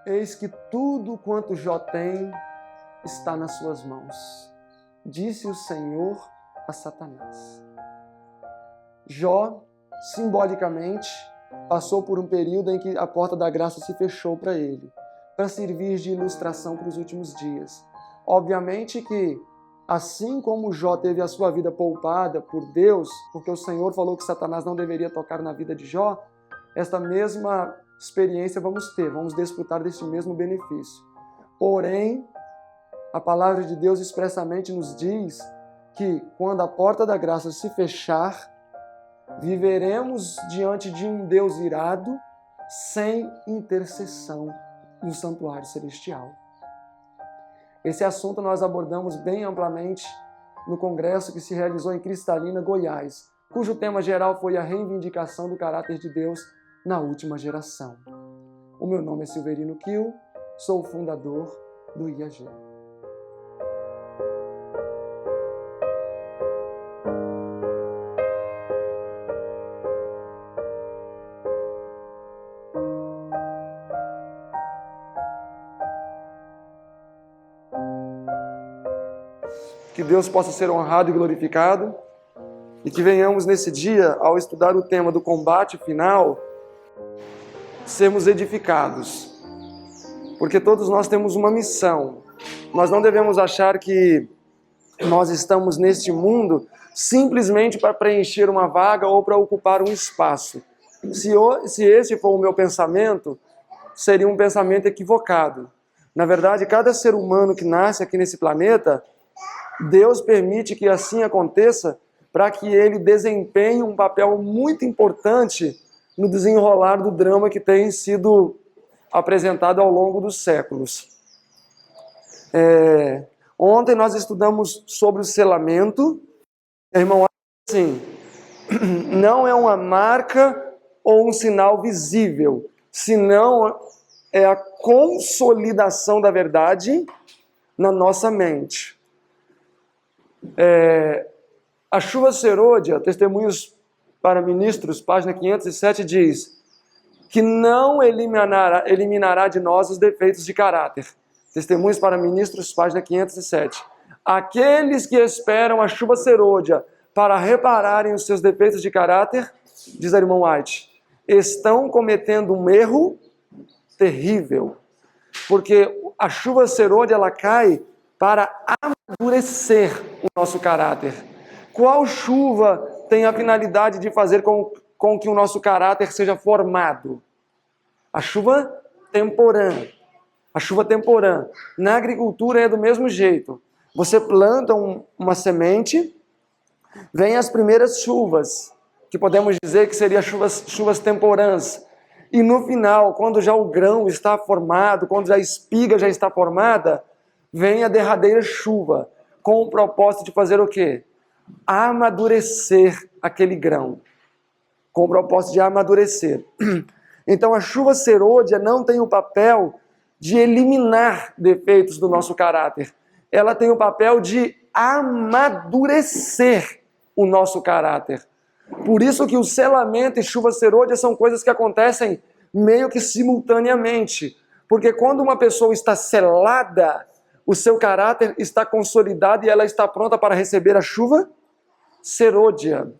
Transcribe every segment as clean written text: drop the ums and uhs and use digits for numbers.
Eis que tudo quanto Jó tem está nas suas mãos, disse o Senhor a Satanás. Jó, simbolicamente, passou por um período em que a porta da graça se fechou para ele, para servir de ilustração para os últimos dias. Obviamente que, assim como Jó teve a sua vida poupada por Deus, porque o Senhor falou que Satanás não deveria tocar na vida de Jó, esta mesma experiência vamos ter, vamos desfrutar desse mesmo benefício. Porém, a palavra de Deus expressamente nos diz que quando a porta da graça se fechar, viveremos diante de um Deus irado, sem intercessão no santuário celestial. Esse assunto nós abordamos bem amplamente no congresso que se realizou em Cristalina, Goiás, cujo tema geral foi a reivindicação do caráter de Deus na última geração. O meu nome é Silverino Kiel, sou o fundador do IAG. Que Deus possa ser honrado e glorificado e que venhamos nesse dia, ao estudar o tema do combate final, sermos edificados. Porque todos nós temos uma missão. Nós não devemos achar que nós estamos neste mundo simplesmente para preencher uma vaga ou para ocupar um espaço. Se esse for o meu pensamento, seria um pensamento equivocado. Na verdade, cada ser humano que nasce aqui nesse planeta, Deus permite que assim aconteça para que ele desempenhe um papel muito importante no desenrolar do drama que tem sido apresentado ao longo dos séculos. Ontem nós estudamos sobre o selamento. Irmão, assim, não é uma marca ou um sinal visível, senão é a consolidação da verdade na nossa mente. A chuva serôdia, Testemunhos para Ministros, página 507, diz que não eliminará de nós os defeitos de caráter. Testemunhos para Ministros, página 507. Aqueles que esperam a chuva serôdia para repararem os seus defeitos de caráter, diz a irmã White, estão cometendo um erro terrível. Porque a chuva serôdia, ela cai para amadurecer o nosso caráter. Qual chuva tem a finalidade de fazer com que o nosso caráter seja formado? A chuva temporã. A chuva temporã. Na agricultura é do mesmo jeito. Você planta uma semente, vem as primeiras chuvas, que podemos dizer que seriam chuvas temporãs. E no final, quando já o grão está formado, quando já a espiga já está formada, vem a derradeira chuva, com o propósito de fazer o quê? Amadurecer aquele grão. Com o propósito de amadurecer. Então a chuva serôdia não tem o papel de eliminar defeitos do nosso caráter. Ela tem o papel de amadurecer o nosso caráter. Por isso que o selamento e chuva serôdia são coisas que acontecem meio que simultaneamente. Porque quando uma pessoa está selada, o seu caráter está consolidado e ela está pronta para receber a chuva serôdia.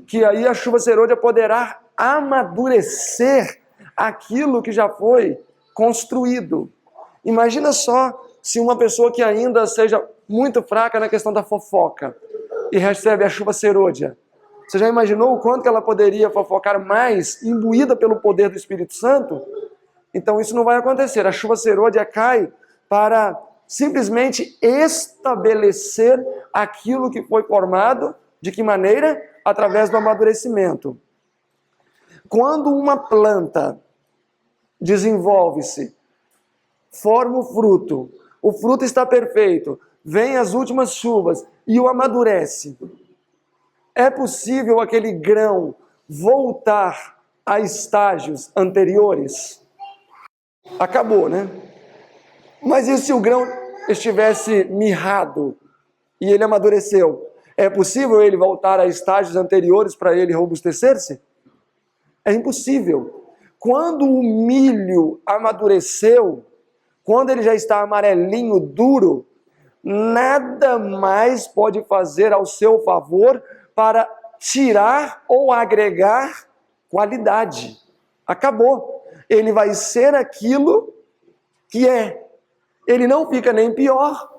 Que aí a chuva serôdia poderá amadurecer aquilo que já foi construído. Imagina só se uma pessoa que ainda seja muito fraca na questão da fofoca e recebe a chuva serôdia. Você já imaginou o quanto que ela poderia fofocar mais, imbuída pelo poder do Espírito Santo? Então isso não vai acontecer. A chuva serôdia cai para simplesmente estabelecer aquilo que foi formado. De que maneira? Através do amadurecimento. Quando uma planta desenvolve-se, forma o fruto está perfeito, vem as últimas chuvas e o amadurece. É possível aquele grão voltar a estágios anteriores? Acabou, né? Mas e se o grão estivesse mirrado e ele amadureceu? É possível ele voltar a estágios anteriores para ele robustecer-se? É impossível. Quando o milho amadureceu, quando ele já está amarelinho, duro, nada mais pode fazer ao seu favor para tirar ou agregar qualidade. Acabou. Ele vai ser aquilo que é. Ele não fica nem pior,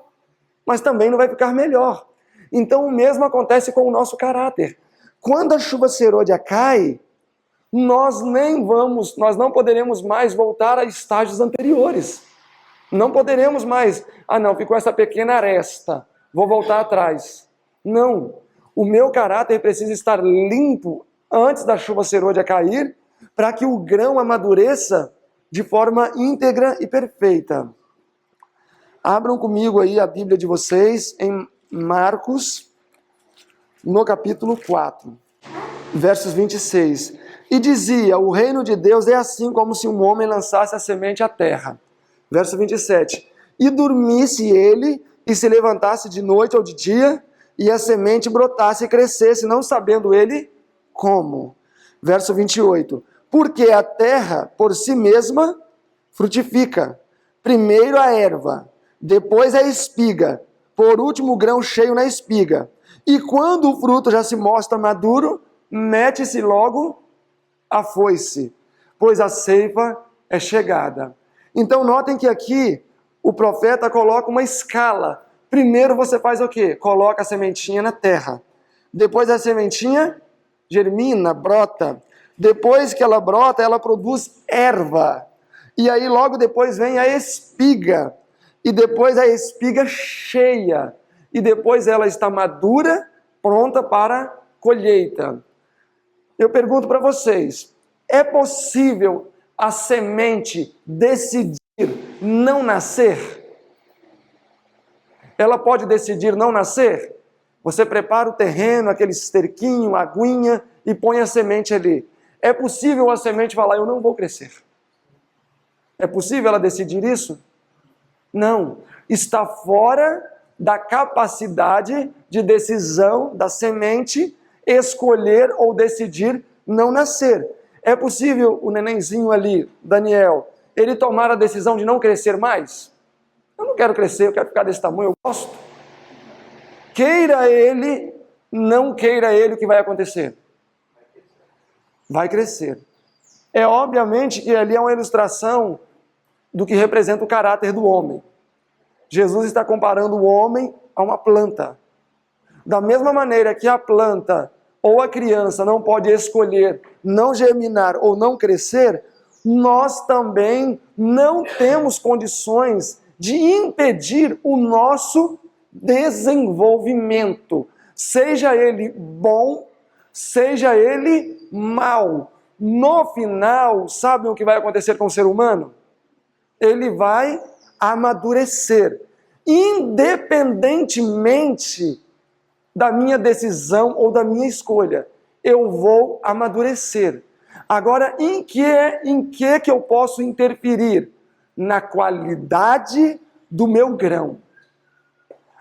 mas também não vai ficar melhor. Então o mesmo acontece com o nosso caráter. Quando a chuva serôdia cai, nós não poderemos mais voltar a estágios anteriores. Não poderemos mais, ficou essa pequena aresta, vou voltar atrás. Não, o meu caráter precisa estar limpo antes da chuva serôdia cair, para que o grão amadureça de forma íntegra e perfeita. Abram comigo aí a Bíblia de vocês em Marcos, no capítulo 4, versos 26. E dizia, o reino de Deus é assim como se um homem lançasse a semente à terra. Verso 27. E dormisse ele, e se levantasse de noite ou de dia, e a semente brotasse e crescesse, não sabendo ele como. Verso 28. Porque a terra, por si mesma, frutifica. Primeiro a erva, depois a espiga, por último o grão cheio na espiga. E quando o fruto já se mostra maduro, mete-se logo a foice, pois a ceifa é chegada. Então notem que aqui o profeta coloca uma escala. Primeiro você faz o quê? Coloca a sementinha na terra. Depois a sementinha germina, brota. Depois que ela brota, ela produz erva. E aí logo depois vem a espiga. E depois a espiga cheia. E depois ela está madura, pronta para colheita. Eu pergunto para vocês, é possível a semente decidir não nascer? Ela pode decidir não nascer? Você prepara o terreno, aquele esterquinho, a aguinha e põe a semente ali. É possível a semente falar, eu não vou crescer? É possível ela decidir isso? Não. Está fora da capacidade de decisão da semente escolher ou decidir não nascer. É possível o nenenzinho ali, Daniel, ele tomar a decisão de não crescer mais? Eu não quero crescer, eu quero ficar desse tamanho, eu gosto. Queira ele, não queira ele, o que vai acontecer? Vai crescer. É obviamente que ali é uma ilustração do que representa o caráter do homem. Jesus está comparando o homem a uma planta. Da mesma maneira que a planta ou a criança não pode escolher não germinar ou não crescer, nós também não temos condições de impedir o nosso desenvolvimento, seja ele bom, seja ele mau. No final, sabem o que vai acontecer com o ser humano? Ele vai amadurecer, independentemente da minha decisão ou da minha escolha. Eu vou amadurecer. Agora, em que eu posso interferir? Na qualidade do meu grão.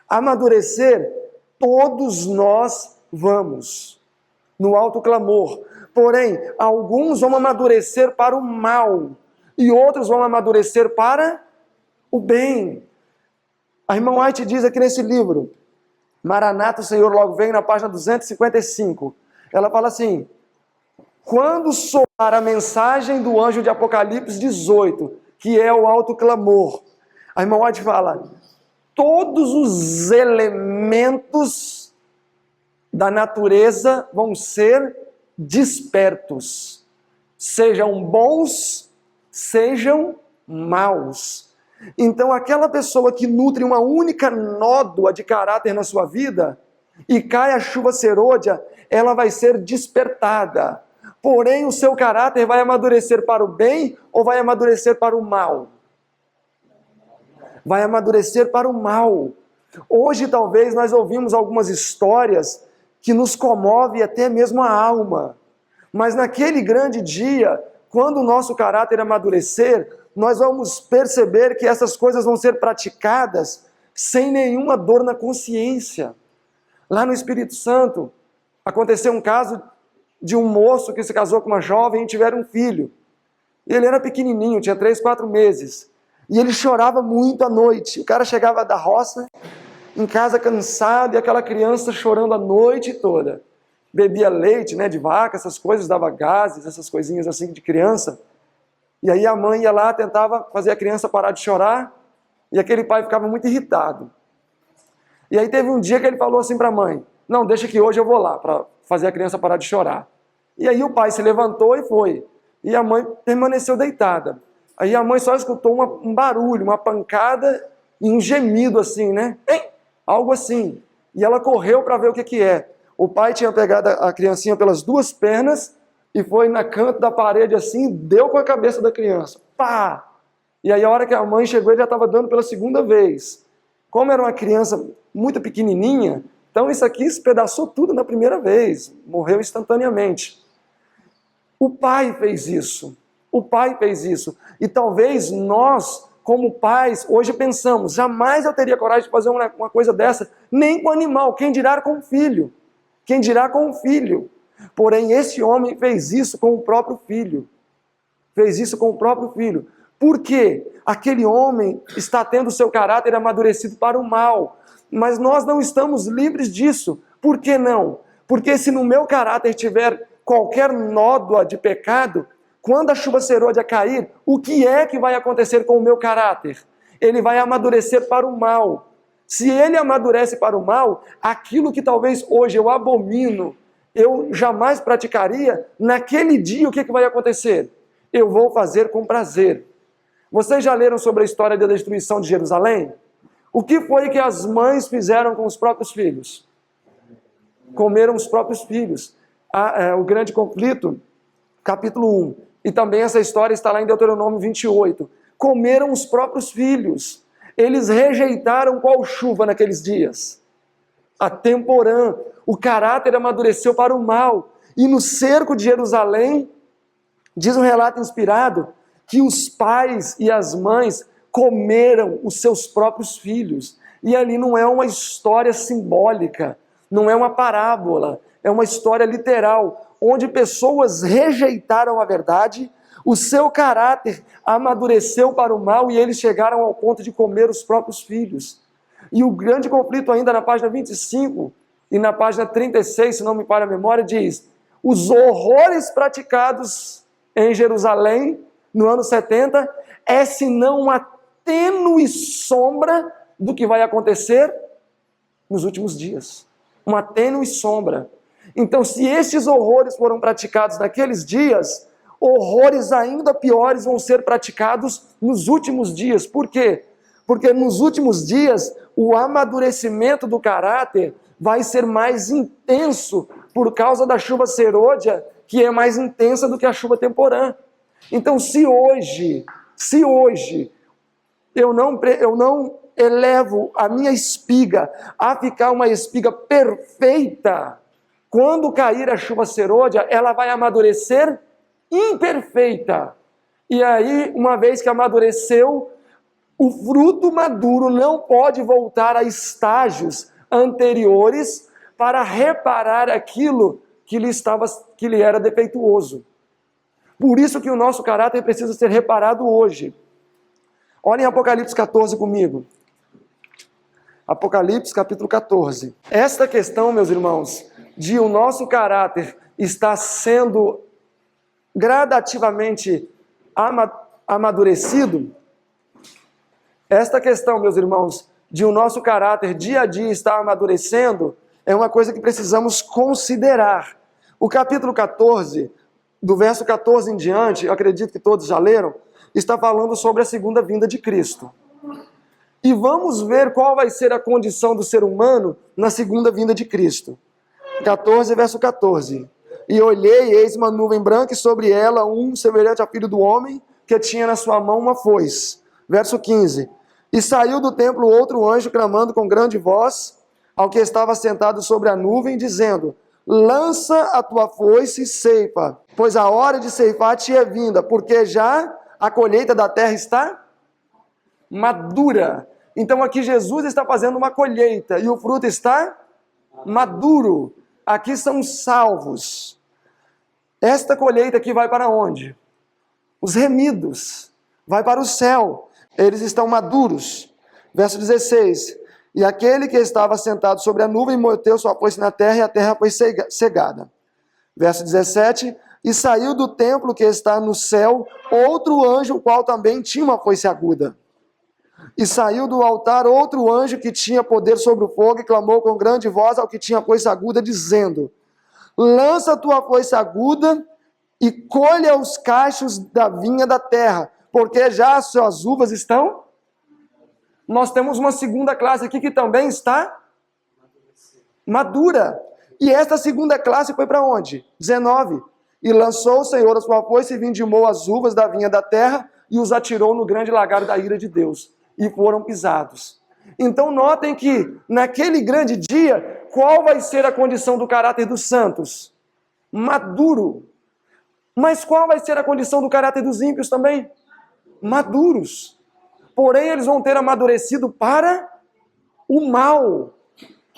Amadurecer, todos nós vamos, no alto clamor. Porém, alguns vão amadurecer para o mal, e outros vão amadurecer para o bem. A irmã White diz aqui nesse livro, Maranata, o Senhor logo vem, na página 255. Ela fala assim, quando soar a mensagem do anjo de Apocalipse 18, que é o alto clamor, a irmã White fala, todos os elementos da natureza vão ser despertos, sejam bons, sejam maus. Então aquela pessoa que nutre uma única nódoa de caráter na sua vida, e cai a chuva serôdia, ela vai ser despertada. Porém o seu caráter vai amadurecer para o bem ou vai amadurecer para o mal? Vai amadurecer para o mal. Hoje talvez nós ouvimos algumas histórias que nos comovem até mesmo a alma. Mas naquele grande dia, quando o nosso caráter amadurecer, nós vamos perceber que essas coisas vão ser praticadas sem nenhuma dor na consciência. Lá no Espírito Santo, aconteceu um caso de um moço que se casou com uma jovem e tiveram um filho. E ele era pequenininho, tinha 3, 4 meses. E ele chorava muito à noite. O cara chegava da roça, em casa cansado, e aquela criança chorando a noite toda. Bebia leite, né, de vaca, essas coisas, dava gases, essas coisinhas assim de criança. E aí a mãe ia lá, tentava fazer a criança parar de chorar, e aquele pai ficava muito irritado. E aí teve um dia que ele falou assim para a mãe, não, deixa que hoje eu vou lá, para fazer a criança parar de chorar. E aí o pai se levantou e foi. E a mãe permaneceu deitada. Aí a mãe só escutou um barulho, uma pancada e um gemido assim, né? Algo assim. E ela correu para ver o que é. O pai tinha pegado a criancinha pelas 2 pernas e foi na canto da parede assim, deu com a cabeça da criança. Pá! E aí a hora que a mãe chegou, ele já estava dando pela 2ª vez. Como era uma criança muito pequenininha, então isso aqui espedaçou tudo na primeira vez. Morreu instantaneamente. O pai fez isso. O pai fez isso. E talvez nós, como pais, hoje pensamos, jamais eu teria coragem de fazer uma coisa dessa, nem com animal, quem dirá com o filho. Quem dirá com o filho. Porém, esse homem fez isso com o próprio filho. Fez isso com o próprio filho. Por quê? Aquele homem está tendo seu caráter amadurecido para o mal. Mas nós não estamos livres disso. Por que não? Porque se no meu caráter tiver qualquer nódoa de pecado, quando a chuva serôdia cair, o que é que vai acontecer com o meu caráter? Ele vai amadurecer para o mal. Se ele amadurece para o mal, aquilo que talvez hoje eu abomino, eu jamais praticaria, naquele dia o que vai acontecer? Eu vou fazer com prazer. Vocês já leram sobre a história da destruição de Jerusalém? O que foi que as mães fizeram com os próprios filhos? Comeram os próprios filhos. O grande conflito, capítulo 1. E também essa história está lá em Deuteronômio 28. Comeram os próprios filhos. Eles rejeitaram qual chuva naqueles dias? A temporã. O caráter amadureceu para o mal. E no cerco de Jerusalém, diz um relato inspirado, que os pais e as mães comeram os seus próprios filhos. E ali não é uma história simbólica, não é uma parábola, é uma história literal, onde pessoas rejeitaram a verdade, o seu caráter amadureceu para o mal e eles chegaram ao ponto de comer os próprios filhos. E o grande conflito ainda na página 25 e na página 36, se não me falha a memória, diz: os horrores praticados em Jerusalém no ano 70 é senão uma tênue sombra do que vai acontecer nos últimos dias. Uma tênue sombra. Então, se estes horrores foram praticados naqueles dias, horrores ainda piores vão ser praticados nos últimos dias. Por quê? Porque nos últimos dias, o amadurecimento do caráter vai ser mais intenso por causa da chuva serôdia, que é mais intensa do que a chuva temporã. Então, se hoje eu não elevo a minha espiga a ficar uma espiga perfeita, quando cair a chuva serôdia, ela vai amadurecer imperfeita. E aí, uma vez que amadureceu, o fruto maduro não pode voltar a estágios anteriores para reparar aquilo que lhe era defeituoso. Por isso que o nosso caráter precisa ser reparado hoje. Olhem Apocalipse 14 comigo. Apocalipse capítulo 14. Esta questão, meus irmãos, de o nosso caráter estar sendo gradativamente amadurecido, esta questão, meus irmãos, de o nosso caráter dia a dia estar amadurecendo, é uma coisa que precisamos considerar. O capítulo 14, do verso 14 em diante, eu acredito que todos já leram, está falando sobre a segunda vinda de Cristo. E vamos ver qual vai ser a condição do ser humano na segunda vinda de Cristo. 14, verso 14. E olhei, eis uma nuvem branca, e sobre ela um semelhante ao filho do homem, que tinha na sua mão uma foice. Verso 15. E saiu do templo outro anjo, clamando com grande voz, ao que estava sentado sobre a nuvem, dizendo: lança a tua foice e ceifa, pois a hora de ceifar te é vinda, porque já a colheita da terra está madura. Então aqui Jesus está fazendo uma colheita, e o fruto está maduro. Aqui são salvos. Esta colheita aqui vai para onde? os remidos, vai para o céu, eles estão maduros. Verso 16, e aquele que estava sentado sobre a nuvem meteu sua foice na terra, e a terra foi cegada. Verso 17, e saiu do templo que está no céu outro anjo, o qual também tinha uma foice aguda. E saiu do altar outro anjo que tinha poder sobre o fogo, e clamou com grande voz ao que tinha foice aguda, dizendo, lança tua foice aguda e colha os cachos da vinha da terra, porque já as suas uvas estão... Nós temos uma segunda classe aqui que também está madura. E esta segunda classe foi para onde? 19. E lançou o Senhor a sua foice e vindimou as uvas da vinha da terra e os atirou no grande lagar da ira de Deus. E foram pisados. Então notem que naquele grande dia, qual vai ser a condição do caráter dos santos? Maduro. Mas qual vai ser a condição do caráter dos ímpios também? Maduros. Porém, eles vão ter amadurecido para o mal.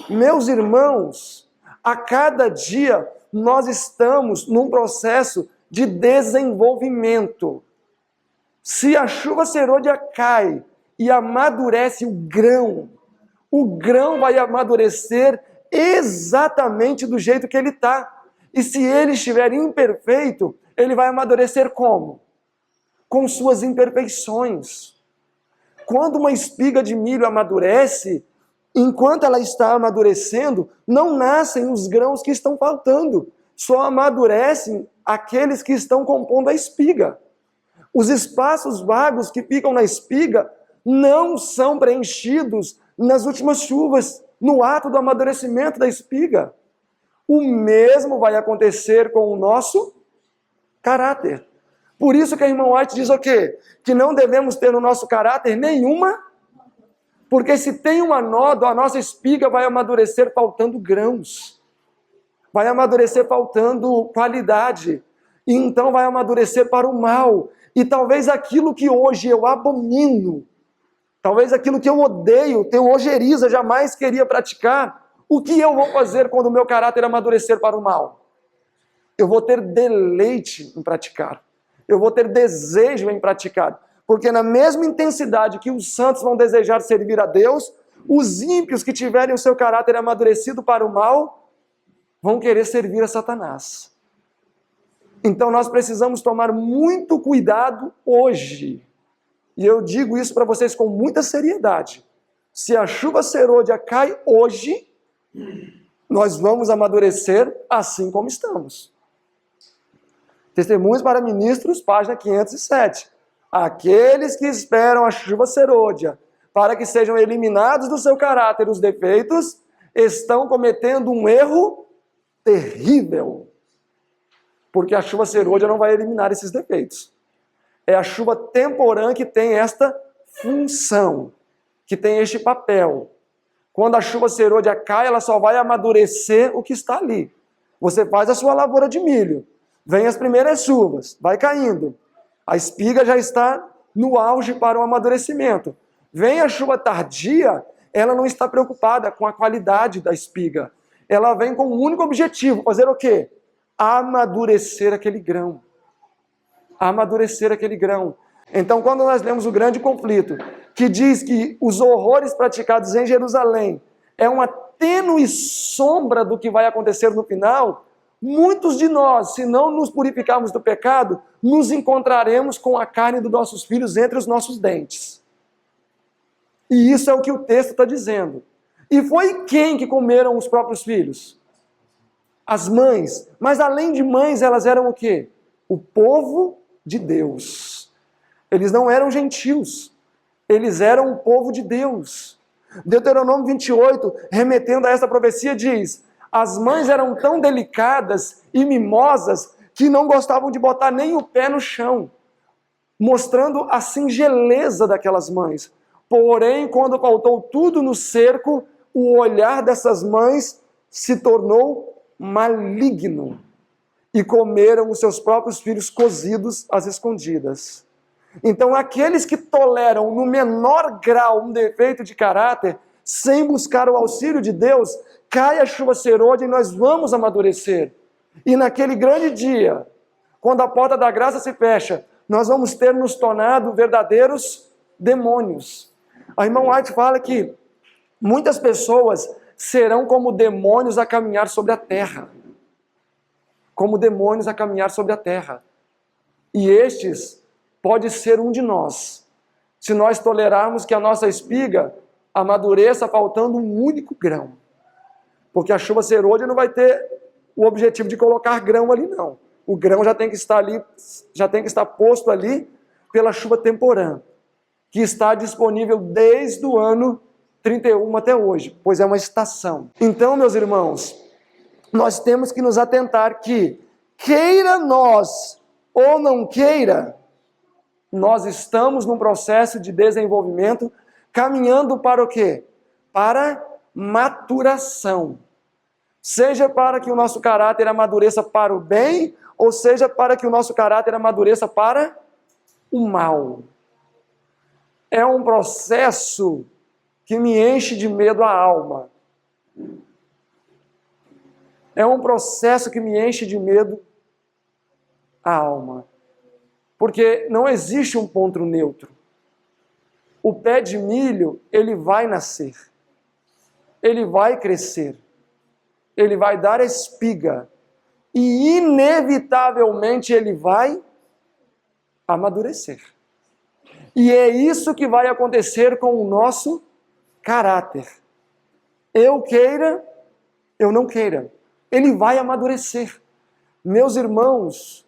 Meus irmãos, a cada dia nós estamos num processo de desenvolvimento. Se a chuva serôdia cai e amadurece o grão vai amadurecer exatamente do jeito que ele está. E se ele estiver imperfeito, ele vai amadurecer como? Com suas imperfeições. Quando uma espiga de milho amadurece, enquanto ela está amadurecendo, não nascem os grãos que estão faltando. Só amadurecem aqueles que estão compondo a espiga. Os espaços vagos que ficam na espiga não são preenchidos nas últimas chuvas, no ato do amadurecimento da espiga. O mesmo vai acontecer com o nosso caráter. Por isso que a irmã White diz o quê? Que não devemos ter no nosso caráter nenhuma, porque se tem uma nódoa, a nossa espiga vai amadurecer faltando grãos. Vai amadurecer faltando qualidade. E então vai amadurecer para o mal. E talvez aquilo que hoje eu abomino, talvez aquilo que eu odeio, tenho ojeriza, jamais queria praticar, o que eu vou fazer quando o meu caráter amadurecer para o mal? Eu vou ter deleite em praticar. Eu vou ter desejo em praticar. Porque na mesma intensidade que os santos vão desejar servir a Deus, os ímpios que tiverem o seu caráter amadurecido para o mal, vão querer servir a Satanás. Então nós precisamos tomar muito cuidado hoje. E eu digo isso para vocês com muita seriedade. Se a chuva serôdia cai hoje, nós vamos amadurecer assim como estamos. Testemunhos para Ministros, página 507. Aqueles que esperam a chuva serôdia para que sejam eliminados do seu caráter os defeitos, estão cometendo um erro terrível. Porque a chuva serôdia não vai eliminar esses defeitos. É a chuva temporã que tem esta função, que tem este papel. Quando a chuva serôdia cai, ela só vai amadurecer o que está ali. Você faz a sua lavoura de milho. Vem as primeiras chuvas, vai caindo. A espiga já está no auge para o amadurecimento. Vem a chuva tardia, ela não está preocupada com a qualidade da espiga. Ela vem com um único objetivo, fazer o quê? Amadurecer aquele grão. Amadurecer aquele grão. Então, quando nós lemos o grande conflito, que diz que os horrores praticados em Jerusalém é uma tênue sombra do que vai acontecer no final, muitos de nós, se não nos purificarmos do pecado, nos encontraremos com a carne dos nossos filhos entre os nossos dentes. E isso é o que o texto está dizendo. E foi quem que comeram os próprios filhos? As mães. Mas além de mães, elas eram o quê? O povo de Deus. Eles não eram gentios. Eles eram o povo de Deus. Deuteronômio 28, remetendo a esta profecia, diz: as mães eram tão delicadas e mimosas que não gostavam de botar nem o pé no chão, mostrando a singeleza daquelas mães. Porém, quando faltou tudo no cerco, o olhar dessas mães se tornou maligno e comeram os seus próprios filhos cozidos às escondidas. Então, aqueles que toleram no menor grau um defeito de caráter, sem buscar o auxílio de Deus, cai a chuva serôdia e nós vamos amadurecer. E naquele grande dia, quando a porta da graça se fecha, nós vamos ter nos tornado verdadeiros demônios. A irmã White fala que muitas pessoas serão como demônios a caminhar sobre a terra. Como demônios a caminhar sobre a terra. E estes pode ser um de nós, se nós tolerarmos que a nossa espiga amadureça faltando um único grão. Porque a chuva serôdia não vai ter o objetivo de colocar grão ali, não. O grão já tem que estar ali, já tem que estar posto ali pela chuva temporã, que está disponível desde o ano 31 até hoje, pois é uma estação. Então, meus irmãos, nós temos que nos atentar que, queira nós ou não queira, nós estamos num processo de desenvolvimento, caminhando para o quê? Para maturação. Seja para que o nosso caráter amadureça para o bem, ou seja para que o nosso caráter amadureça para o mal. É um processo que me enche de medo a alma. É um processo que me enche de medo a alma. Porque não existe um ponto neutro. O pé de milho, ele vai nascer. Ele vai crescer. Ele vai dar espiga. E inevitavelmente ele vai amadurecer. E é isso que vai acontecer com o nosso caráter. Eu queira, eu não queira. Ele vai amadurecer. Meus irmãos,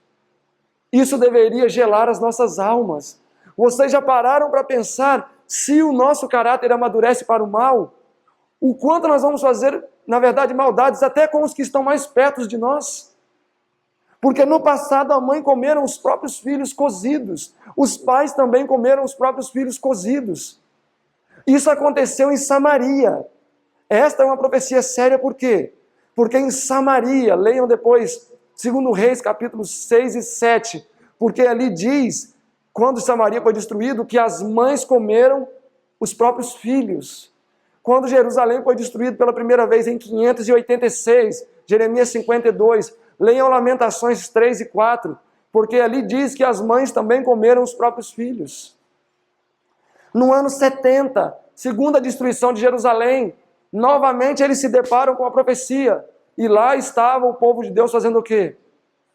isso deveria gelar as nossas almas. Vocês já pararam para pensar se o nosso caráter amadurece para o mal? O quanto nós vamos fazer, na verdade, maldades até com os que estão mais perto de nós? Porque no passado a mãe comeram os próprios filhos cozidos. Os pais também comeram os próprios filhos cozidos. Isso aconteceu em Samaria. Esta é uma profecia séria, por quê? Porque em Samaria, leiam depois, 2 Reis, capítulos 6 e 7, porque ali diz, quando Samaria foi destruído, que as mães comeram os próprios filhos. Quando Jerusalém foi destruído pela primeira vez em 586, Jeremias 52, leiam Lamentações 3 e 4, porque ali diz que as mães também comeram os próprios filhos. No ano 70, segunda destruição de Jerusalém, novamente eles se deparam com a profecia. E lá estava o povo de Deus fazendo o quê?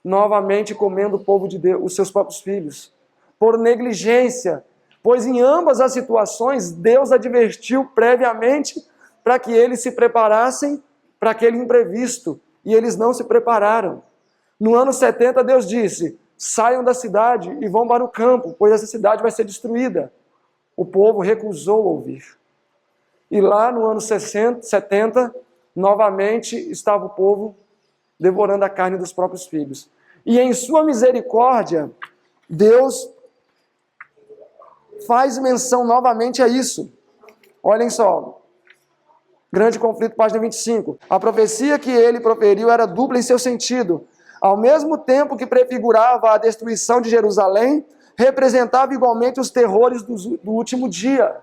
Novamente comendo o povo de Deus, os seus próprios filhos. Por negligência. Pois em ambas as situações, Deus advertiu previamente para que eles se preparassem para aquele imprevisto. E eles não se prepararam. No ano 70, Deus disse, saiam da cidade e vão para o campo, pois essa cidade vai ser destruída. O povo recusou ouvir. E lá no ano 70, novamente estava o povo devorando a carne dos próprios filhos. E em sua misericórdia, Deus faz menção novamente a isso. Olhem só. Grande conflito, página 25. A profecia que ele proferiu era dupla em seu sentido. Ao mesmo tempo que prefigurava a destruição de Jerusalém, representava igualmente os terrores do último dia.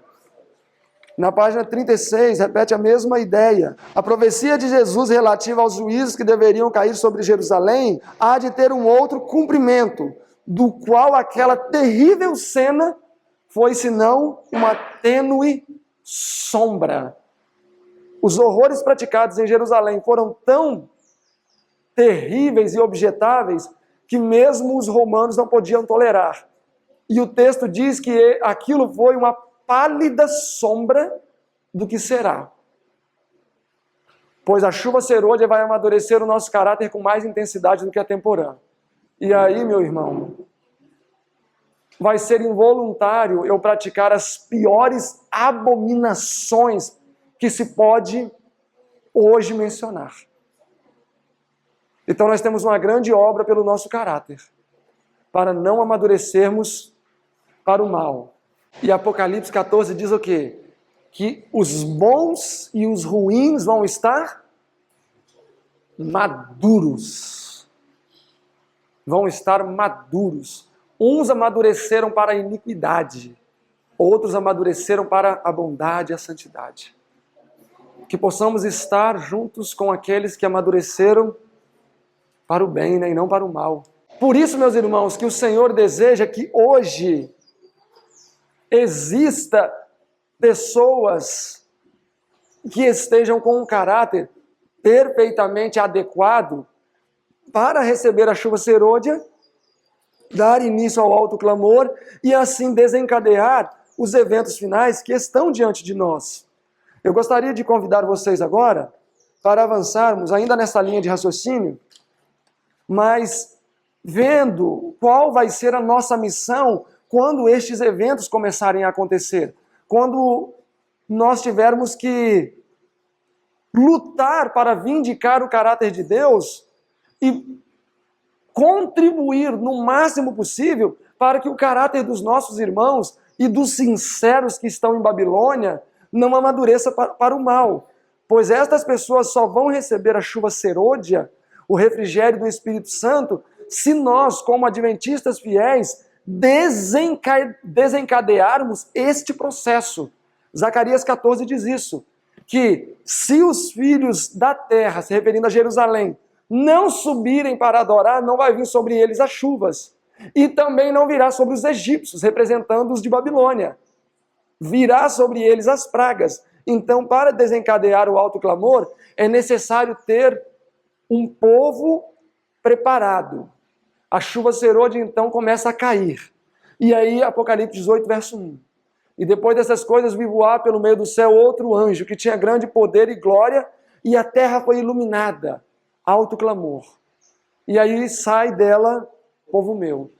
Na página 36, repete a mesma ideia. A profecia de Jesus relativa aos juízos que deveriam cair sobre Jerusalém há de ter um outro cumprimento, do qual aquela terrível cena foi senão uma tênue sombra. Os horrores praticados em Jerusalém foram tão terríveis e objetáveis que mesmo os romanos não podiam tolerar. E o texto diz que aquilo foi uma pálida sombra do que será. Pois a chuva serôdia vai amadurecer o nosso caráter com mais intensidade do que a temporã. E aí, meu irmão, vai ser involuntário eu praticar as piores abominações que se pode hoje mencionar. Então nós temos uma grande obra pelo nosso caráter, para não amadurecermos para o mal. E Apocalipse 14 diz o quê? Que os bons e os ruins vão estar maduros. Vão estar maduros. Uns amadureceram para a iniquidade, outros amadureceram para a bondade e a santidade. Que possamos estar juntos com aqueles que amadureceram para o bem, né, e não para o mal. Por isso, meus irmãos, que o Senhor deseja que hoje exista pessoas que estejam com um caráter perfeitamente adequado para receber a chuva serôdia, dar início ao alto clamor e assim desencadear os eventos finais que estão diante de nós. Eu gostaria de convidar vocês agora para avançarmos ainda nessa linha de raciocínio, mas vendo qual vai ser a nossa missão quando estes eventos começarem a acontecer. Quando nós tivermos que lutar para vindicar o caráter de Deus e contribuir no máximo possível para que o caráter dos nossos irmãos e dos sinceros que estão em Babilônia não amadureça para o mal. Pois estas pessoas só vão receber a chuva serôdia, o refrigério do Espírito Santo, se nós, como adventistas fiéis, desencadearmos este processo. Zacarias 14 diz isso, que se os filhos da terra, se referindo a Jerusalém, não subirem para adorar, não vai vir sobre eles as chuvas. E também não virá sobre os egípcios, representando os de Babilônia. Virá sobre eles as pragas. Então, para desencadear o alto clamor, é necessário ter um povo preparado. A chuva serôdia, então, começa a cair. E aí, Apocalipse 18, verso 1. E depois dessas coisas, vi voar pelo meio do céu outro anjo, que tinha grande poder e glória, e a terra foi iluminada. Alto clamor. E aí sai dela, povo meu.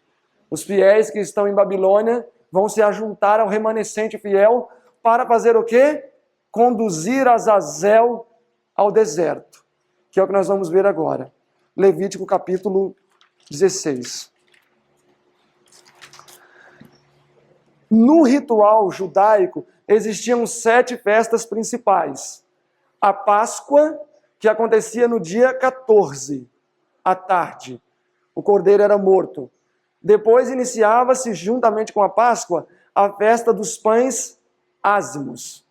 Os fiéis que estão em Babilônia vão se ajuntar ao remanescente fiel para fazer o quê? Conduzir Azazel ao deserto. Que é o que nós vamos ver agora. Levítico capítulo 16. No ritual judaico existiam 7 festas principais. A Páscoa, que acontecia no dia 14, à tarde. O cordeiro era morto. Depois iniciava-se, juntamente com a Páscoa, a festa dos pães ázimos.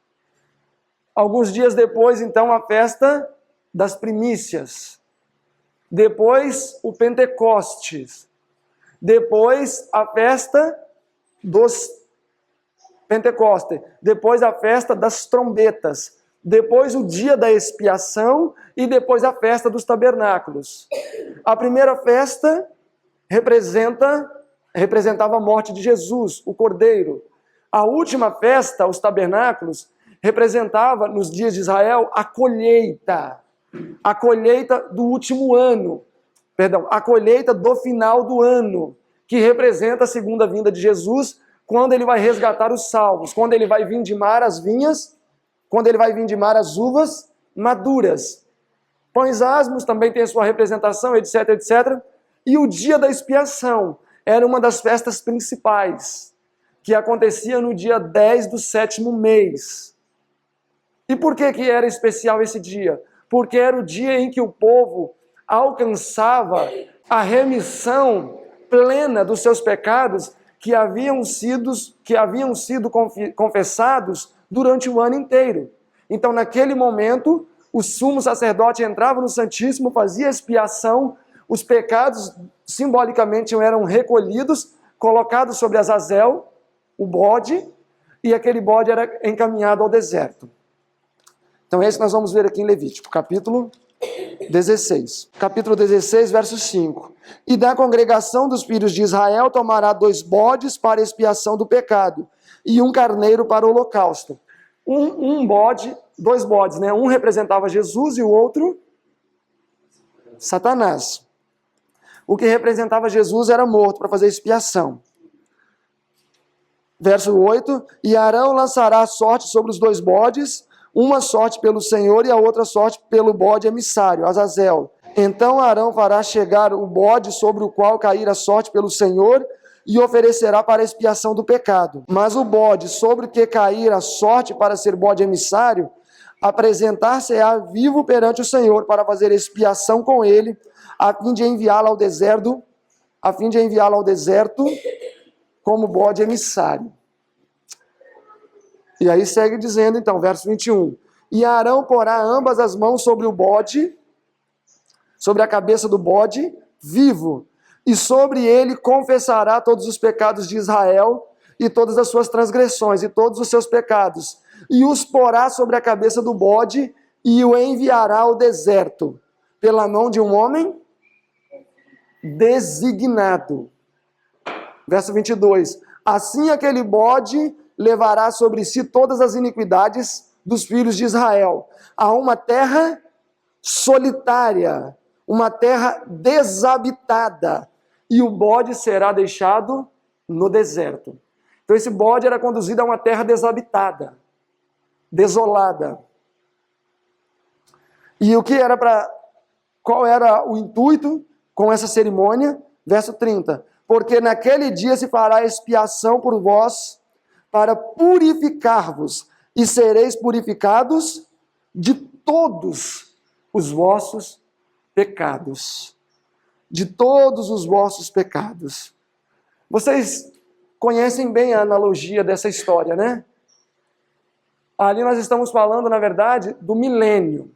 Alguns dias depois, então, a festa das primícias. Depois, o Pentecostes. Depois, a festa dos Pentecostes. Depois, a festa das trombetas. Depois, o dia da expiação. E depois, a festa dos tabernáculos. A primeira festa representava a morte de Jesus, o Cordeiro. A última festa, os tabernáculos, representava, nos dias de Israel, a colheita do último ano, a colheita do final do ano, que representa a segunda vinda de Jesus, quando ele vai resgatar os salvos, quando ele vai vindimar as vinhas, quando ele vai vindimar as uvas maduras. Pães asmos também tem a sua representação, etc, etc. E o dia da expiação era uma das festas principais, que acontecia no dia 10 do 7º mês. E por que era especial esse dia? Porque era o dia em que o povo alcançava a remissão plena dos seus pecados que haviam sido confessados durante o ano inteiro. Então, naquele momento, o sumo sacerdote entrava no Santíssimo, fazia expiação, os pecados simbolicamente eram recolhidos, colocados sobre Azazel, o bode, e aquele bode era encaminhado ao deserto. Então, esse nós vamos ver aqui em Levítico, capítulo 16. Capítulo 16, verso 5. E da congregação dos filhos de Israel tomará 2 bodes para expiação do pecado, e 1 carneiro para o holocausto. 2 bodes, né? Um representava Jesus e o outro Satanás. O que representava Jesus era morto para fazer expiação. Verso 8. E Arão lançará a sorte sobre os 2 bodes, uma sorte pelo Senhor e a outra sorte pelo bode emissário, Azazel. Então Arão fará chegar o bode sobre o qual cair a sorte pelo Senhor e oferecerá para a expiação do pecado. Mas o bode sobre o que cair a sorte para ser bode emissário, apresentar-se-á vivo perante o Senhor para fazer expiação com ele, a fim de enviá-lo ao deserto, como bode emissário. E aí segue dizendo, então, verso 21. E Arão porá ambas as mãos sobre o bode, sobre a cabeça do bode, vivo, e sobre ele confessará todos os pecados de Israel e todas as suas transgressões e todos os seus pecados, e os porá sobre a cabeça do bode e o enviará ao deserto, pela mão de um homem designado. Verso 22. Assim aquele bode levará sobre si todas as iniquidades dos filhos de Israel, a uma terra solitária, uma terra desabitada, e o bode será deixado no deserto. Então esse bode era conduzido a uma terra desabitada, desolada. E qual era o intuito com essa cerimônia? Verso 30. Porque naquele dia se fará expiação por vós, para purificar-vos, e sereis purificados de todos os vossos pecados. De todos os vossos pecados. Vocês conhecem bem a analogia dessa história, né? Ali nós estamos falando, na verdade, do milênio.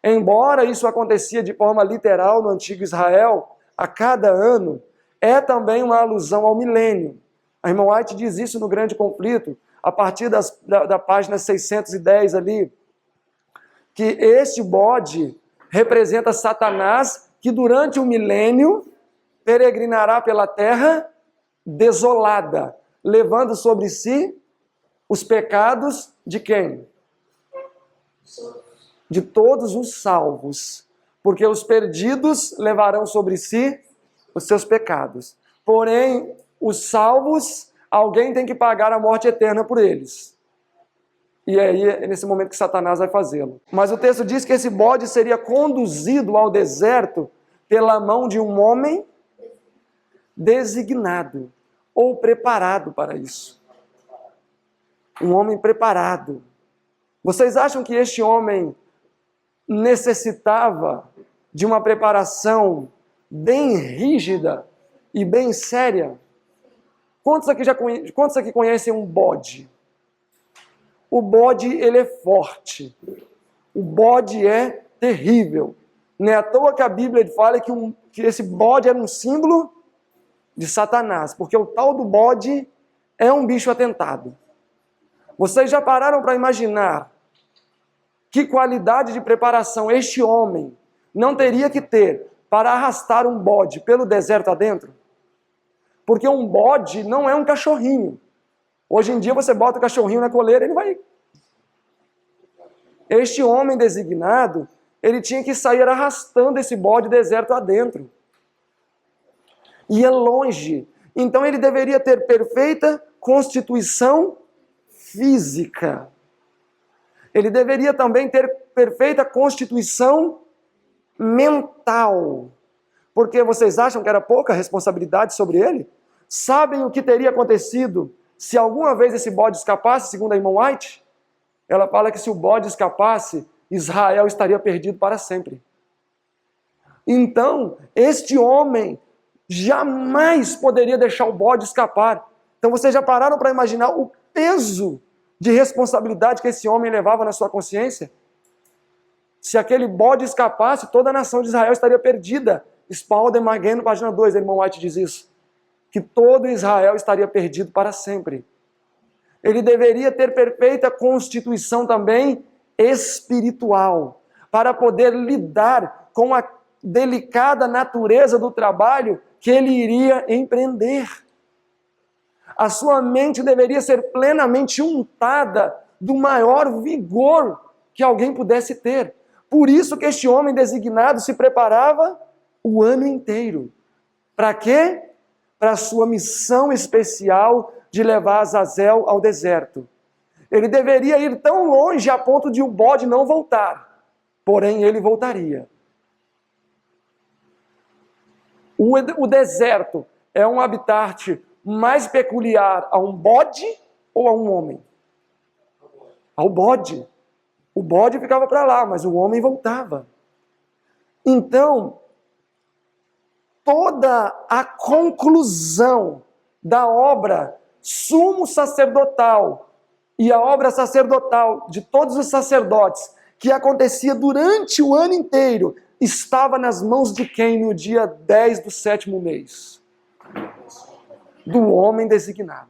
Embora isso acontecia de forma literal no antigo Israel, a cada ano, é também uma alusão ao milênio. A irmã White diz isso no Grande Conflito, a partir da página 610 ali, que este bode representa Satanás, que durante o milênio peregrinará pela terra desolada, levando sobre si os pecados de quem? De todos os salvos, porque os perdidos levarão sobre si os seus pecados. Porém, os salvos, alguém tem que pagar a morte eterna por eles. E aí é nesse momento que Satanás vai fazê-lo. Mas o texto diz que esse bode seria conduzido ao deserto pela mão de um homem designado ou preparado para isso. Um homem preparado. Vocês acham que este homem necessitava de uma preparação bem rígida e bem séria? Quantos aqui conhecem um bode? O bode, ele é forte. O bode é terrível. Não é à toa que a Bíblia fala que esse bode era um símbolo de Satanás, porque o tal do bode é um bicho atentado. Vocês já pararam para imaginar que qualidade de preparação este homem não teria que ter para arrastar um bode pelo deserto adentro? Porque um bode não é um cachorrinho. Hoje em dia você bota o cachorrinho na coleira, ele vai... Este homem designado, ele tinha que sair arrastando esse bode deserto adentro. E é longe. Então ele deveria ter perfeita constituição física. Ele deveria também ter perfeita constituição mental. Porque vocês acham que era pouca responsabilidade sobre ele? Sabem o que teria acontecido se alguma vez esse bode escapasse, segundo a irmã White? Ela fala que se o bode escapasse, Israel estaria perdido para sempre. Então, este homem jamais poderia deixar o bode escapar. Então vocês já pararam para imaginar o peso de responsabilidade que esse homem levava na sua consciência? Se aquele bode escapasse, toda a nação de Israel estaria perdida. Spalding Again, página 2, a irmã White diz isso. Que todo Israel estaria perdido para sempre. Ele deveria ter perfeita constituição também espiritual, para poder lidar com a delicada natureza do trabalho que ele iria empreender. A sua mente deveria ser plenamente untada do maior vigor que alguém pudesse ter. Por isso que este homem designado se preparava o ano inteiro. Para quê? Para a sua missão especial de levar Azazel ao deserto. Ele deveria ir tão longe a ponto de o bode não voltar. Porém, ele voltaria. O deserto é um habitat mais peculiar a um bode ou a um homem? Ao bode. O bode ficava para lá, mas o homem voltava. Então, toda a conclusão da obra sumo sacerdotal e a obra sacerdotal de todos os sacerdotes que acontecia durante o ano inteiro, estava nas mãos de quem no dia 10 do 7º mês? Do homem designado.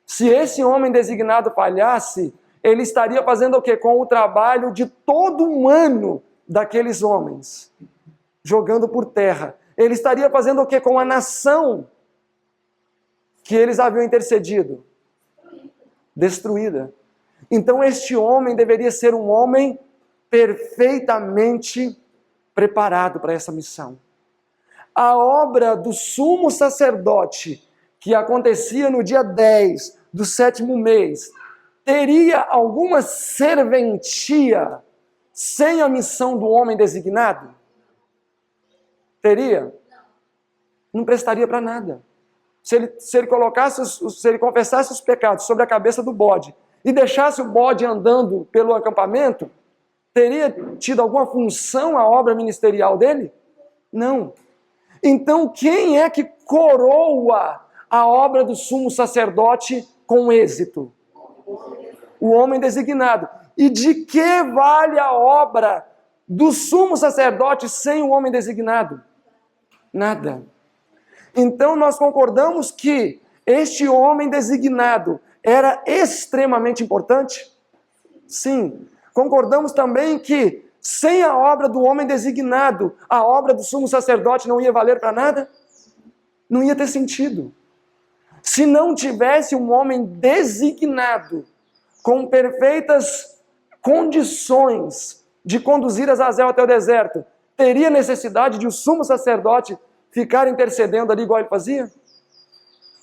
Se esse homem designado falhasse, ele estaria fazendo o quê? Com o trabalho de todo um ano daqueles homens, jogando por terra. Ele estaria fazendo o quê? Com a nação que eles haviam intercedido? Destruída. Então este homem deveria ser um homem perfeitamente preparado para essa missão. A obra do sumo sacerdote, que acontecia no dia 10 do 7º mês, teria alguma serventia sem a missão do homem designado? Teria? Não prestaria para nada. Se ele confessasse os pecados sobre a cabeça do bode e deixasse o bode andando pelo acampamento, teria tido alguma função a obra ministerial dele? Não. Então, quem é que coroa a obra do sumo sacerdote com êxito? O homem designado. E de que vale a obra do sumo sacerdote sem o homem designado? Nada. Então nós concordamos que este homem designado era extremamente importante? Sim. Concordamos também que sem a obra do homem designado, a obra do sumo sacerdote não ia valer para nada? Não ia ter sentido. Se não tivesse um homem designado, com perfeitas condições de conduzir Azazel até o deserto, teria necessidade de o sumo sacerdote ficar intercedendo ali igual ele fazia?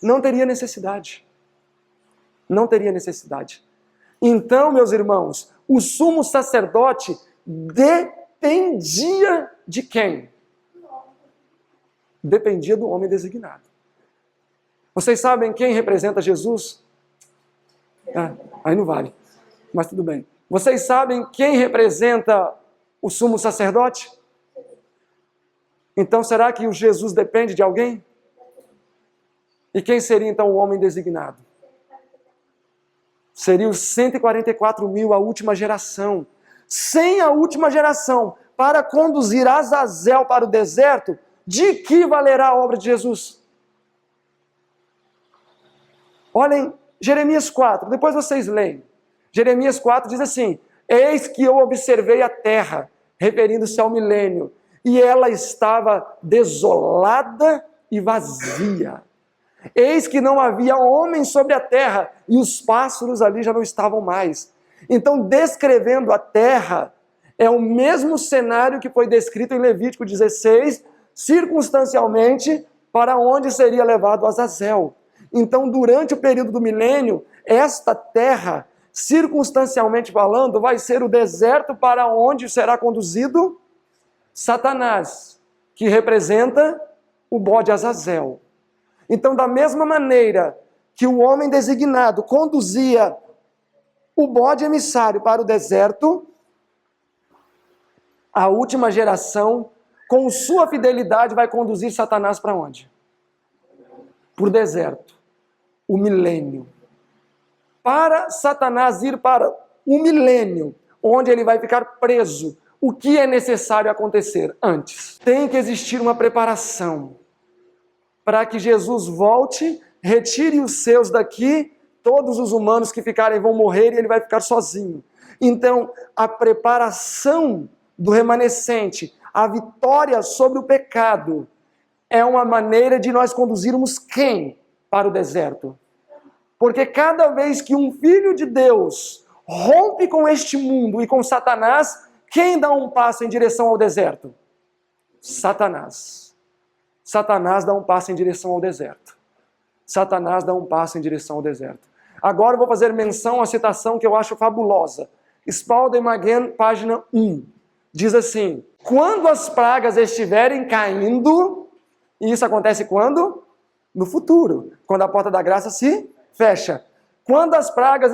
Não teria necessidade. Não teria necessidade. Então, meus irmãos, o sumo sacerdote dependia de quem? Dependia do homem designado. Vocês sabem quem representa Jesus? Aí não vale, mas tudo bem. Vocês sabem quem representa o sumo sacerdote? Então, será que o Jesus depende de alguém? E quem seria então o homem designado? Seria os 144.000, a última geração. Sem a última geração, para conduzir Azazel para o deserto, de que valerá a obra de Jesus? Olhem, Jeremias 4, depois vocês leem. Jeremias 4 diz assim: eis que eu observei a terra, referindo-se ao milênio, e ela estava desolada e vazia. Eis que não havia homem sobre a terra, e os pássaros ali já não estavam mais. Então, descrevendo a terra, é o mesmo cenário que foi descrito em Levítico 16, circunstancialmente, para onde seria levado Azazel. Então, durante o período do milênio, esta terra, circunstancialmente falando, vai ser o deserto para onde será conduzido Satanás, que representa o bode Azazel. Então, da mesma maneira que o homem designado conduzia o bode emissário para o deserto, a última geração, com sua fidelidade, vai conduzir Satanás para onde? Para o deserto, o milênio. Para Satanás ir para o milênio, onde ele vai ficar preso, o que é necessário acontecer antes? Tem que existir uma preparação para que Jesus volte, retire os seus daqui, todos os humanos que ficarem vão morrer e ele vai ficar sozinho. Então, a preparação do remanescente, a vitória sobre o pecado, é uma maneira de nós conduzirmos quem para o deserto? Porque cada vez que um filho de Deus rompe com este mundo e com Satanás, quem dá um passo em direção ao deserto? Satanás. Satanás dá um passo em direção ao deserto. Satanás dá um passo em direção ao deserto. Agora eu vou fazer menção à citação que eu acho fabulosa. Spalding Magen, página 1. Diz assim: quando as pragas estiverem caindo, e isso acontece quando? No futuro, quando a porta da graça se fecha. Quando as pragas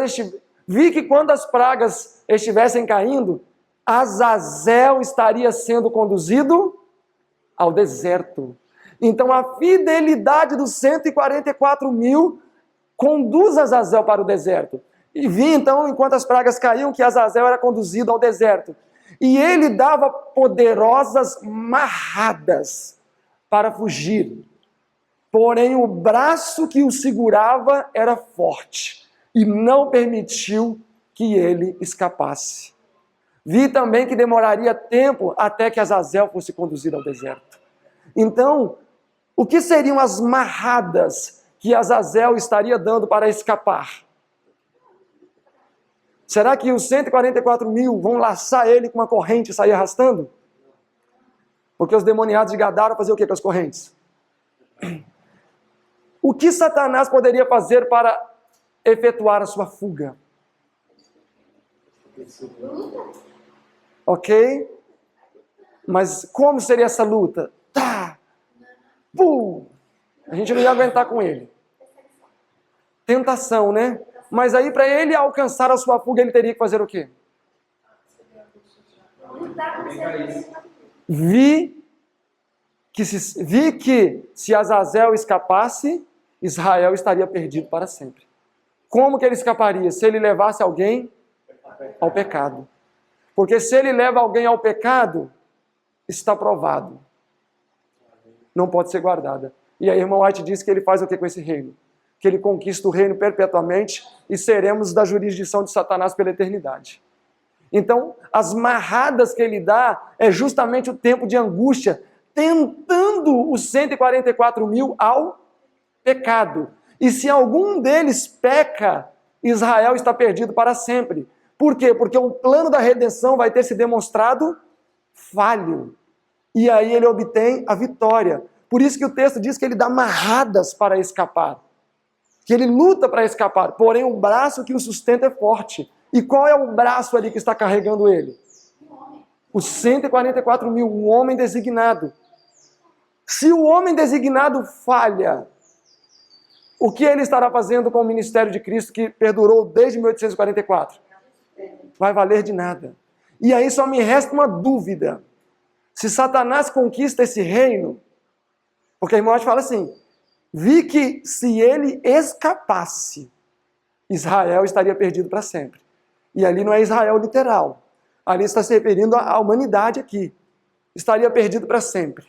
vi que quando as pragas estivessem caindo, Azazel estaria sendo conduzido ao deserto. Então a fidelidade dos 144.000 conduz Azazel para o deserto. E vi então, enquanto as pragas caíam, que Azazel era conduzido ao deserto. E ele dava poderosas marradas para fugir. Porém, o braço que o segurava era forte e não permitiu que ele escapasse. Vi também que demoraria tempo até que Azazel fosse conduzido ao deserto. Então, o que seriam as marradas que Azazel estaria dando para escapar? Será que os 144 mil vão laçar ele com uma corrente e sair arrastando? Porque os demoniados de Gadara faziam o que com as correntes? O que Satanás poderia fazer para efetuar a sua fuga? Ok? Mas como seria essa luta? Tá! Pum! A gente não ia aguentar com ele. Tentação, né? Mas aí, para ele alcançar a sua fuga, ele teria que fazer o quê? Vi que se Azazel escapasse, Israel estaria perdido para sempre. Como que ele escaparia? Se ele levasse alguém ao pecado. Porque se ele leva alguém ao pecado, está provado. Não pode ser guardada. E aí, irmão White diz que ele faz o que com esse reino? Que ele conquista o reino perpetuamente e seremos da jurisdição de Satanás pela eternidade. Então, as marradas que ele dá é justamente o tempo de angústia, tentando os 144 mil ao pecado. E se algum deles peca, Israel está perdido para sempre. Por quê? Porque o plano da redenção vai ter se demonstrado falho. E aí ele obtém a vitória. Por isso que o texto diz que ele dá marradas para escapar. Que ele luta para escapar, porém o braço que o sustenta é forte. E qual é o braço ali que está carregando ele? Os 144 mil, um homem designado. Se o homem designado falha, o que ele estará fazendo com o ministério de Cristo que perdurou desde 1844? Vai valer de nada. E aí só me resta uma dúvida. Se Satanás conquista esse reino, porque a irmã fala assim, vi que se ele escapasse, Israel estaria perdido para sempre. E ali não é Israel literal. Ali está se referindo à humanidade aqui. Estaria perdido para sempre.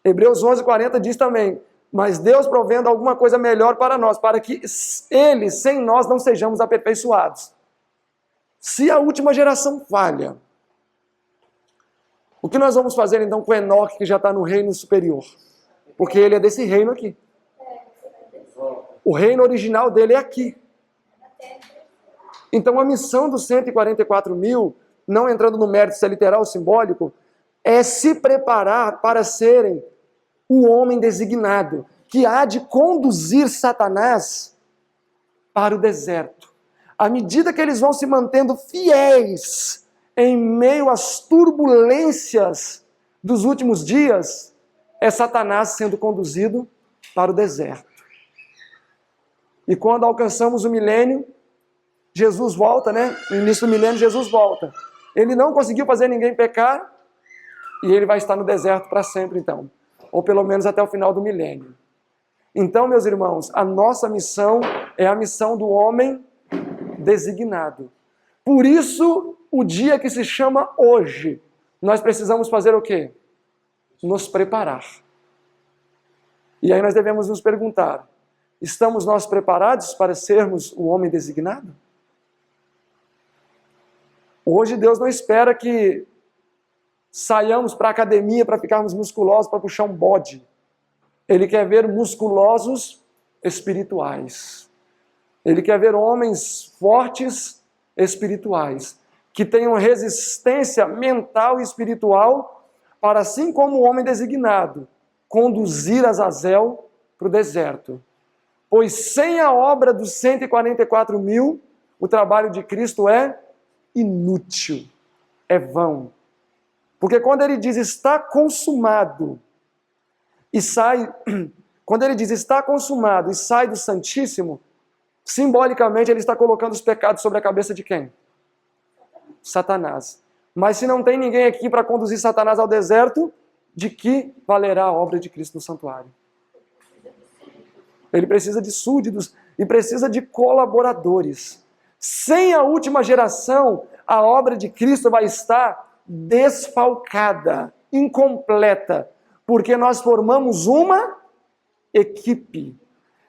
Hebreus 11:40 diz também, mas Deus provendo alguma coisa melhor para nós, para que ele, sem nós, não sejamos aperfeiçoados. Se a última geração falha, o que nós vamos fazer então com Enoque, que já está no reino superior? Porque ele é desse reino aqui. O reino original dele é aqui. Então a missão dos 144 mil, não entrando no mérito se é literal ou simbólico, é se preparar para serem o homem designado, que há de conduzir Satanás para o deserto. À medida que eles vão se mantendo fiéis em meio às turbulências dos últimos dias, é Satanás sendo conduzido para o deserto. E quando alcançamos o milênio, Jesus volta, né? No início do milênio, Jesus volta. Ele não conseguiu fazer ninguém pecar e ele vai estar no deserto para sempre, então. Ou pelo menos até o final do milênio. Então, meus irmãos, a nossa missão é a missão do homem designado. Por isso, o dia que se chama hoje, nós precisamos fazer o quê? Nos preparar. E aí nós devemos nos perguntar, estamos nós preparados para sermos o homem designado? Hoje Deus não espera que saiamos para a academia para ficarmos musculosos, para puxar um bode. Ele quer ver musculosos espirituais. Ele quer ver homens fortes espirituais, que tenham resistência mental e espiritual para, assim como o homem designado, conduzir Azazel para o deserto. Pois sem a obra dos 144 mil, o trabalho de Cristo é inútil, é vão. Porque quando ele diz está consumado, e sai, quando ele diz está consumado e sai do Santíssimo, simbolicamente ele está colocando os pecados sobre a cabeça de quem? Satanás. Mas se não tem ninguém aqui para conduzir Satanás ao deserto, de que valerá a obra de Cristo no santuário? Ele precisa de súditos e precisa de colaboradores. Sem a última geração, a obra de Cristo vai estar desfalcada, incompleta, porque nós formamos uma equipe.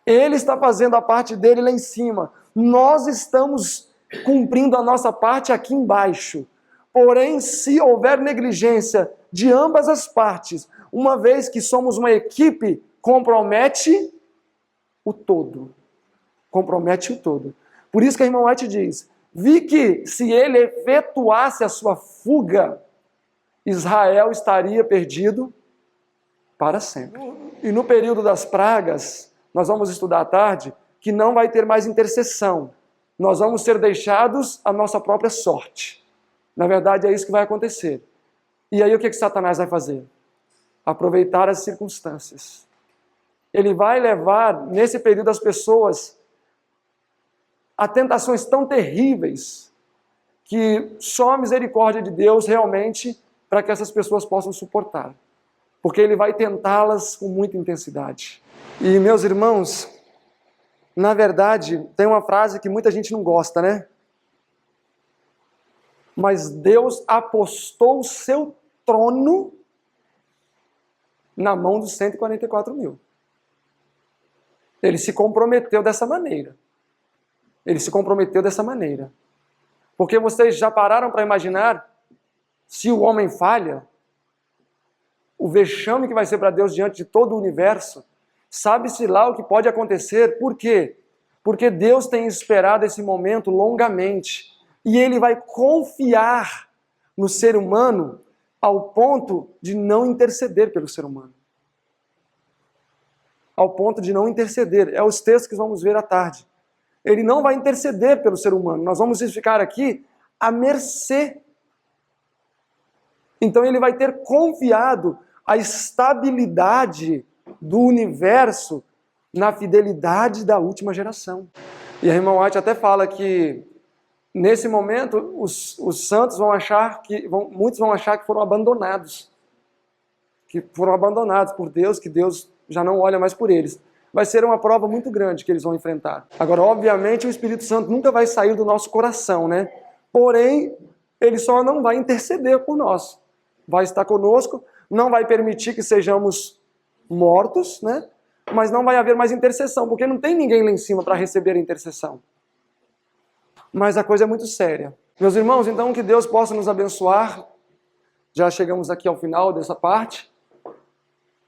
Ele está fazendo a parte dele lá em cima. Nós estamos cumprindo a nossa parte aqui embaixo. Porém, se houver negligência de ambas as partes, uma vez que somos uma equipe, compromete o todo. Compromete o todo. Por isso que a irmã White diz, vi que se ele efetuasse a sua fuga, Israel estaria perdido para sempre. E no período das pragas, nós vamos estudar à tarde, que não vai ter mais intercessão. Nós vamos ser deixados à nossa própria sorte. Na verdade, é isso que vai acontecer. E aí o que Satanás vai fazer? Aproveitar as circunstâncias. Ele vai levar, nesse período, as pessoas a tentações tão terríveis que só a misericórdia de Deus realmente para que essas pessoas possam suportar. Porque ele vai tentá-las com muita intensidade. E, meus irmãos, na verdade, tem uma frase que muita gente não gosta, né? Mas Deus apostou o seu trono na mão dos 144 mil. Ele se comprometeu dessa maneira. Ele se comprometeu dessa maneira. Porque vocês já pararam para imaginar, se o homem falha, o vexame que vai ser para Deus diante de todo o universo, sabe-se lá o que pode acontecer. Por quê? Porque Deus tem esperado esse momento longamente. E Ele vai confiar no ser humano ao ponto de não interceder pelo ser humano. Ao ponto de não interceder. É os textos que vamos ver à tarde. Ele não vai interceder pelo ser humano. Nós vamos ficar aqui à mercê. Então Ele vai ter confiado a estabilidade do universo na fidelidade da última geração. E a irmã White até fala que nesse momento os santos vão achar muitos vão achar que foram abandonados. Que foram abandonados por Deus, que Deus já não olha mais por eles. Vai ser uma prova muito grande que eles vão enfrentar. Agora, obviamente, o Espírito Santo nunca vai sair do nosso coração, né? Porém, ele só não vai interceder por nós. Vai estar conosco, não vai permitir que sejamos mortos, né? Mas não vai haver mais intercessão, porque não tem ninguém lá em cima para receber a intercessão. Mas a coisa é muito séria. Meus irmãos, então que Deus possa nos abençoar. Já chegamos aqui ao final dessa parte.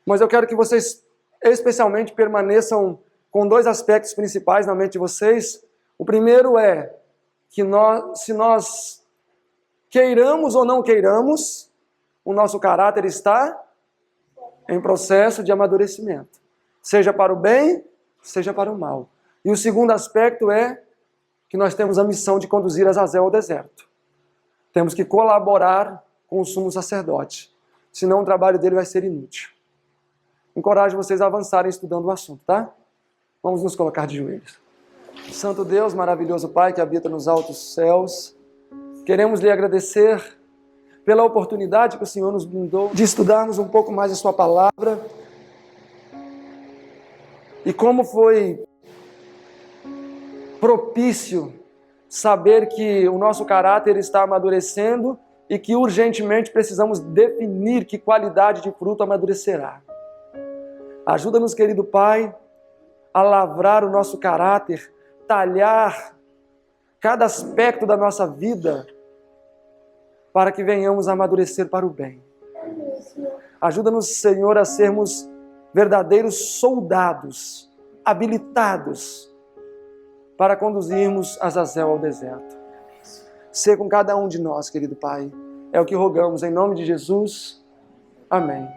Mas eu quero que vocês especialmente permaneçam com dois aspectos principais na mente de vocês. O primeiro é que se nós queiramos ou não queiramos, o nosso caráter está em processo de amadurecimento. Seja para o bem, seja para o mal. E o segundo aspecto é que nós temos a missão de conduzir Azazel ao deserto. Temos que colaborar com o sumo sacerdote. Senão o trabalho dele vai ser inútil. Encorajo vocês a avançarem estudando o assunto, tá? Vamos nos colocar de joelhos. Santo Deus, maravilhoso Pai que habita nos altos céus, queremos lhe agradecer pela oportunidade que o Senhor nos brindou de estudarmos um pouco mais a sua palavra e como foi propício saber que o nosso caráter está amadurecendo e que urgentemente precisamos definir que qualidade de fruto amadurecerá. Ajuda-nos, querido Pai, a lavrar o nosso caráter, talhar cada aspecto da nossa vida para que venhamos a amadurecer para o bem. Ajuda-nos, Senhor, a sermos verdadeiros soldados, habilitados para conduzirmos Azazel ao deserto. Ser com cada um de nós, querido Pai. É o que rogamos em nome de Jesus. Amém.